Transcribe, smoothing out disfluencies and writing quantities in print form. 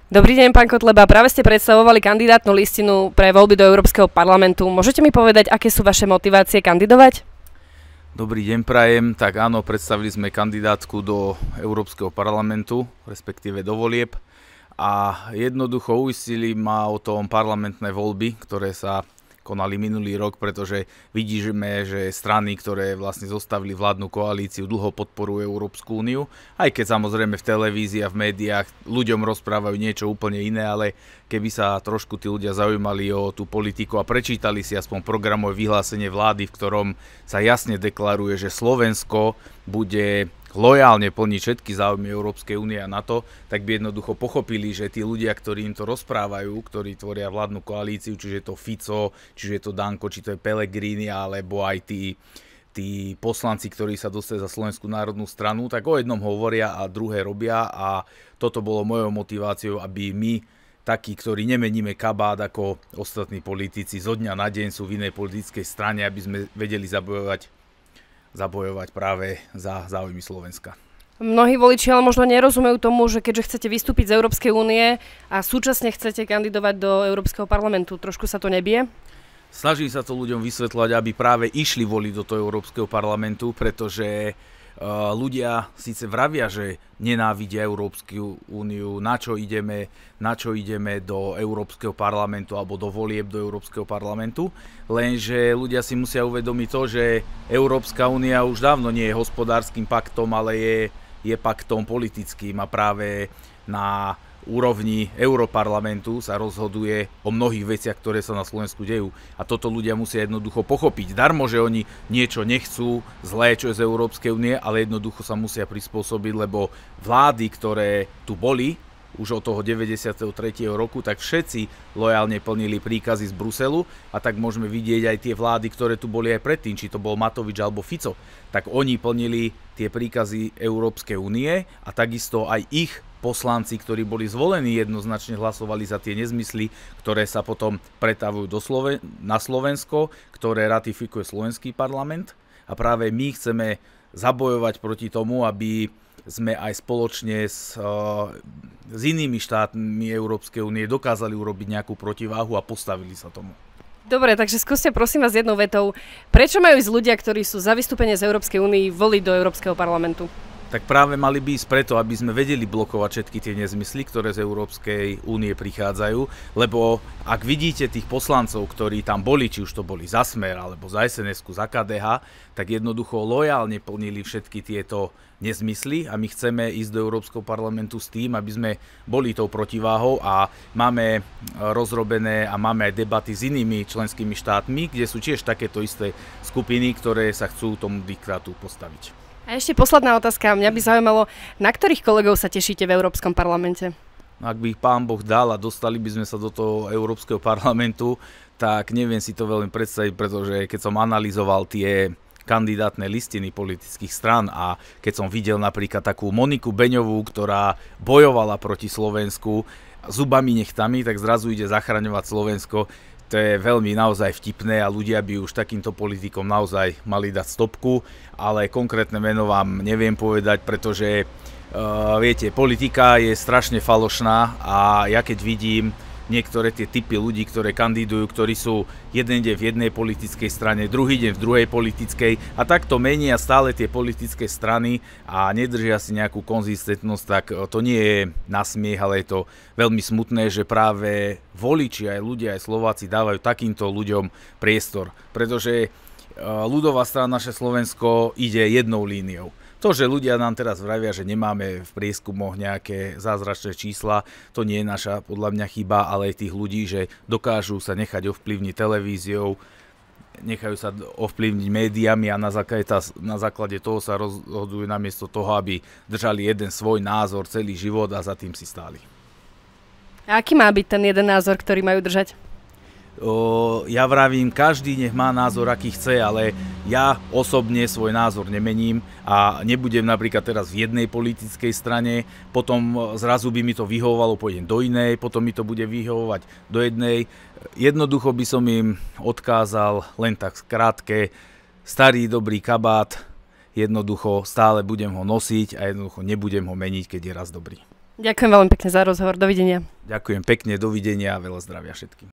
Dobrý deň, pán Kotleba. Práve ste predstavovali kandidátnu listinu pre voľby do Európskeho parlamentu. Môžete mi povedať, aké sú vaše motivácie kandidovať? Dobrý deň, prajem. Tak áno, predstavili sme kandidátku do Európskeho parlamentu, respektíve do volieb. A jednoducho uistili ma o tom parlamentné voľby, ktoré sa konali minulý rok, pretože vidíme, že strany, ktoré vlastne zostavili vládnu koalíciu, dlho podporujú Európsku úniu, aj keď samozrejme v televízii a v médiách ľuďom rozprávajú niečo úplne iné, ale keby sa trošku tí ľudia zaujímali o tú politiku a prečítali si aspoň programové vyhlásenie vlády, v ktorom sa jasne deklaruje, že Slovensko bude lojálne plniť všetky záujmy Európskej únie a NATO, tak by jednoducho pochopili, že tí ľudia, ktorí im to rozprávajú, ktorí tvoria vládnu koalíciu, čiže je to Fico, čiže je to Danko, či to je Pellegrini, alebo aj tí poslanci, ktorí sa dostali za Slovenskú národnú stranu, tak o jednom hovoria a druhé robia a toto bolo mojou motiváciou, aby my, takí, ktorí nemeníme kabát ako ostatní politici, zo dňa na deň sú v inej politickej strane, aby sme vedeli zabojovať práve za záujmy Slovenska. Mnohí voliči ale možno nerozumejú tomu, že keďže chcete vystúpiť z Európskej únie a súčasne chcete kandidovať do Európskeho parlamentu, trošku sa to nebije? Snažím sa to ľuďom vysvetľovať, aby práve išli voliť do toho Európskeho parlamentu, pretože ľudia síce vravia, že nenávidia Európsku úniu, na čo ideme do Európskeho parlamentu alebo do volieb do Európskeho parlamentu, lenže ľudia si musia uvedomiť to, že Európska únia už dávno nie je hospodárskym paktom, ale je paktom politickým a práve na úrovni Europarlamentu sa rozhoduje o mnohých veciach, ktoré sa na Slovensku dejú. A toto ľudia musia jednoducho pochopiť. Darmo, že oni niečo nechcú zlé, čo je z Európskej únie, ale jednoducho sa musia prispôsobiť, lebo vlády, ktoré tu boli už od toho 93. roku, tak všetci lojálne plnili príkazy z Bruselu a tak môžeme vidieť aj tie vlády, ktoré tu boli aj predtým, či to bol Matovič alebo Fico, tak oni plnili tie príkazy Európskej únie a takisto aj ich poslanci, ktorí boli zvolení, jednoznačne hlasovali za tie nezmysly, ktoré sa potom pretavujú na Slovensko, ktoré ratifikuje slovenský parlament. A práve my chceme zabojovať proti tomu, aby sme aj spoločne s inými štátmi Európskej únie dokázali urobiť nejakú protiváhu a postavili sa tomu. Dobre, takže skúste prosím vás jednou vetou. Prečo majú ísť ľudia, ktorí sú za vystúpenie z Európskej únie, voliť do Európskeho parlamentu? Tak práve mali by ísť preto, aby sme vedeli blokovať všetky tie nezmysly, ktoré z Európskej únie prichádzajú, lebo ak vidíte tých poslancov, ktorí tam boli, či už to boli za Smer, alebo za SNS-ku, za KDH, tak jednoducho lojálne plnili všetky tieto nezmysly a my chceme ísť do Európskeho parlamentu s tým, aby sme boli tou protiváhou a máme rozrobené a máme aj debaty s inými členskými štátmi, kde sú tiež takéto isté skupiny, ktoré sa chcú tomu diktátu postaviť. A ešte posledná otázka. Mňa by zaujímalo, na ktorých kolegov sa tešíte v Európskom parlamente? Ak by Pán Boh dal a dostali by sme sa do toho Európskeho parlamentu, tak neviem si to veľmi predstaviť, pretože keď som analyzoval tie kandidátne listiny politických strán a keď som videl napríklad takú Moniku Beňovú, ktorá bojovala proti Slovensku zubami nechtami, tak zrazu ide zachraňovať Slovensko. To je veľmi naozaj vtipné a ľudia by už takýmto politikom naozaj mali dať stopku, ale konkrétne meno vám neviem povedať, pretože viete, politika je strašne falošná a ja keď vidím niektoré tie typy ľudí, ktoré kandidujú, ktorí sú jeden deň v jednej politickej strane, druhý deň v druhej politickej a takto menia stále tie politické strany a nedržia si nejakú konzistentnosť, tak to nie je na smiech, ale je to veľmi smutné, že práve voliči, aj ľudia, aj Slováci dávajú takýmto ľuďom priestor, pretože ľudová strana Naše Slovensko ide jednou líniou. To, že ľudia nám teraz vravia, že nemáme v prieskumoch nejaké zázračné čísla, to nie je naša podľa mňa chyba, ale aj tých ľudí, že dokážu sa nechať ovplyvniť televíziou, nechajú sa ovplyvniť médiami a na základe toho sa rozhodujú namiesto toho, aby držali jeden svoj názor celý život a za tým si stáli. A aký má byť ten jeden názor, ktorý majú držať? Ja vravím, každý nech má názor, aký chce, ale ja osobne svoj názor nemením a nebudem napríklad teraz v jednej politickej strane, potom zrazu by mi to vyhovovalo, pôjdem do inej, potom mi to bude vyhovovať do jednej. Jednoducho by som im odkázal len tak krátke, starý dobrý kabát, jednoducho stále budem ho nosiť a jednoducho nebudem ho meniť, keď je raz dobrý. Ďakujem veľmi pekne za rozhovor. Dovidenia. Ďakujem pekne, dovidenia a veľa zdravia všetkým.